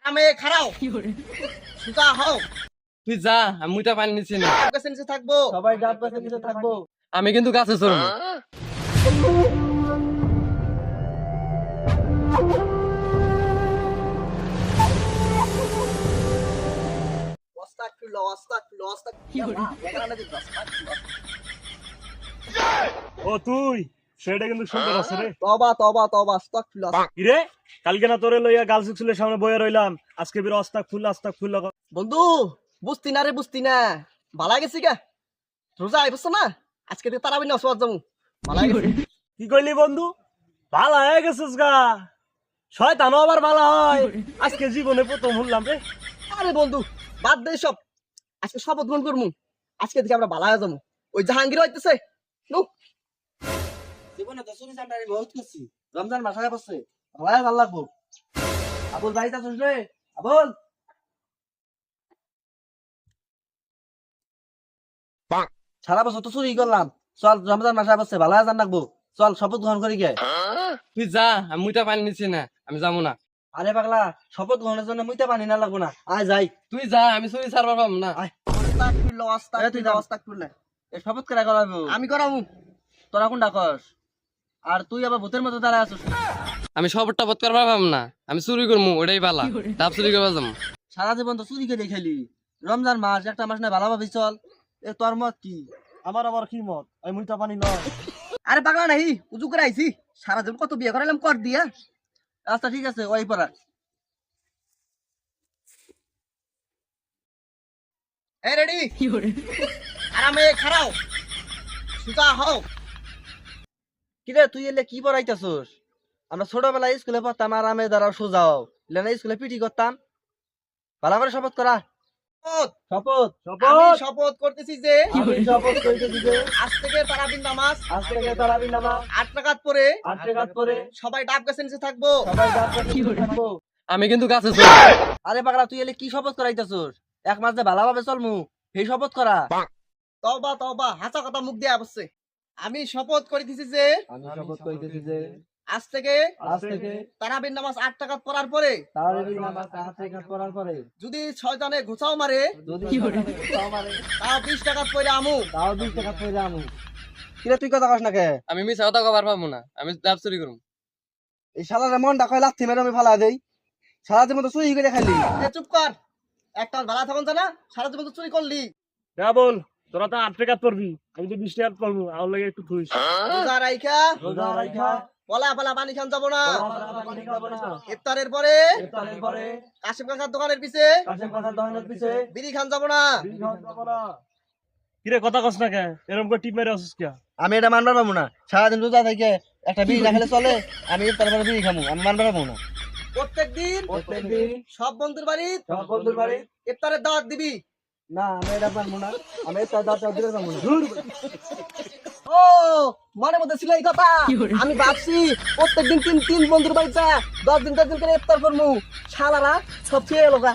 আমি খারাও সুতা হও তুই যা, আমি মুইটা পানি নিচ্ছি না। ডাব গাছের নিচে থাকবো সবাই ডাব গাছের নিচে থাকবো। আমি কিন্তু গাছে চড়বো। আস্তাগফিরুল্লাহ আস্তাগফিরুল্লাহ আস্তাগফিরুল্লাহ এখানে দিন আস্তাগফিরুল্লাহ ও তুই সেটা কিন্তু সুন্দর আছে রে। তওবা তওবা তওবা আস্তাগফিরুল্লাহ কিরে কালকে না তোরে লইয়া গার্লস স্কুলের সামনে বইয়া রইলাম, আজকে বের আস্তাগফিরুল্লাহ। বন্ধু বুঝতি না রে বুঝতি না ভালা গেছি গা রোজা আইবছ না আজকে তুই তারাবি না সওয়াজ যামু ভালা গেছি কি কইলি বন্ধু? ভালা হয়ে গেছিস গা, শয়তানও আবার ভালা হয়। আজকে জীবনে প্রথম শুনলাম রে। আরে বন্ধু বাদ দে সব আজকে শপথ গ্রহণ করমু আজকে থেকে আমরা ভালা হয়ে যামু ওই জাহাঙ্গীর হইতেছে নু জীবনে তো চুরি চান্ডারি বহুত করছি, রমজান মাসায় বসছে ভালো ভাল লাগবো। আবুল বাড়িতে আসিস রে? আবুল সারা বছর তো চুরি করলাম, চল রমজান মাসায় বসছে ভালো জান রাখবো, চল শপথ গ্রহণ করি গে। তুই যা, আমি মুইটা পানি নিচ্ছি না, আমি যাবো না। আরে পাগলা, শপথ গ্রহণের জন্য মুইতে পানি না লাগবো না, আয় যাই। তুই যা, আমি চুরি ছাড়বার পাবো না। আস্তাগফিরুল্লাহ আস্তাগফিরুল্লাহ যাও। আস্তাগফিরুল্লাহ এই শপথ করে করাবো আমি করামু তোরা কোন ডাকস? আর তুই আবার ভূতের মতো দাঁড়ায় আছিস। আমি সবরটা বোধ করবার পাবো না, আমি চুরি করবো, ওটাই পালা। ডাব চুরি করবা যাবো। সারা জীবন তো চুরি করে খেলি, রমজান মাস একটা মাস না ভালো ভাবি চল। এ তোর মত কি? আমার আবার কি মত? আমি মুইটা পানি নয়। আরে পাগলা নাই উজু করে আইছি সারা জীবন কত বিয়ে করাইলাম কর দিয়া আচ্ছা ঠিক আছে, ওই পড়া। এই রেডি আরামে খারাও সুতা হও কিরে তুই এলে কি পড়াইতেছস? আমরা ছোটবেলায় স্কুলে পড়তাম আরামে দাঁড়াও সোজাও, না স্কুলে পিটি করতাম। ভালো করে শপথ করা। শপথ শপথ আমি শপথ শপথ করতেছি যে আমি শপথ করিতেছি যে আজ থেকে তারাবির নামাজ আজ থেকে তারাবি নামাজ 8 রাকাত পড়ে 8 রাকাত করে সবাই ডাব গাছের নিচে থাকবো সবাই ডাব গাছের নিচে থাকবো। আমি কিন্তু গাছে চড়বো। আরে পাগলা, তুই এলে কি শপথ করাইতেছস? এক মাস যে ভালোভাবে চলমু সেই শপথ করা। তওবা তওবা হাসা কথা মুখ দিয়ে আসছে আমি শপথ করিতেছি যে আমি শপথ করিতেছি যে আজ থেকে আজ থেকে তারাবির নামাজ 8 রাকাত পড়ার পরে তারাবি নামাজ 8 রাকাত করার পরে যদি শয়তানে ঘুচাও মারে যদি আমারে তাও 20 রাকাত পড়ে আমু তাও 20 টাকা কইরা আমু। কিরে তুই কথা কস না কে? আমি মিছা কথা কবার পাবো না, আমি ডাব চুরি করবো। এই শালারে মন ডাকয় লাথি মেরে আমি ফালা দেই, সারা জীবন তো চুরি করে খাইলি। এ চুপ কর একটা ভালো থাকুন না সারা জীবন তো চুরি করলি হ্যাঁ বল, তোরা তো 8 টাকা পড়বি, আমি তো 20 টাকা পড়বো। আর লাগে একটু থুইস। রোজা রাইখা রোজা রাখা পলা পলা পানি খান যাব না পানি খাবো না। ইফতারের পরে ইফতারের পরে কাশিম কাকার দোকানের পিছে কাশেম কাকার দহনের পিছে বিড়ি খান যাব না কিরে কথা কস না কে? এরকম করে টিপ মেরে আসিস কে? আমি এটা মানবার পাবো না। সারাদিন রোজা থেকে একটা বিড়ি না খেলে চলে, আমি ইফতারের পরে বিড়ি খাবো, আমি মানবার পাবো না। প্রত্যেকদিন প্রত্যেকদিন সব বন্ধুর বাড়ি সব বন্ধুর বাড়ি ইফতারের দাওয়াত দিবি না, আমি এটা পারবো না, আমি ইফতার দাওয়াত দিতে পারবো না। ও মনে মধ্যে ছিল এই কথা আমি ভাবছি প্রত্যেকদিন তিন তিন বন্ধুর বাড়ি যা 10 দিন 10 দিন করে ইফতার করবো শালারা সব খেয়ে এলো গা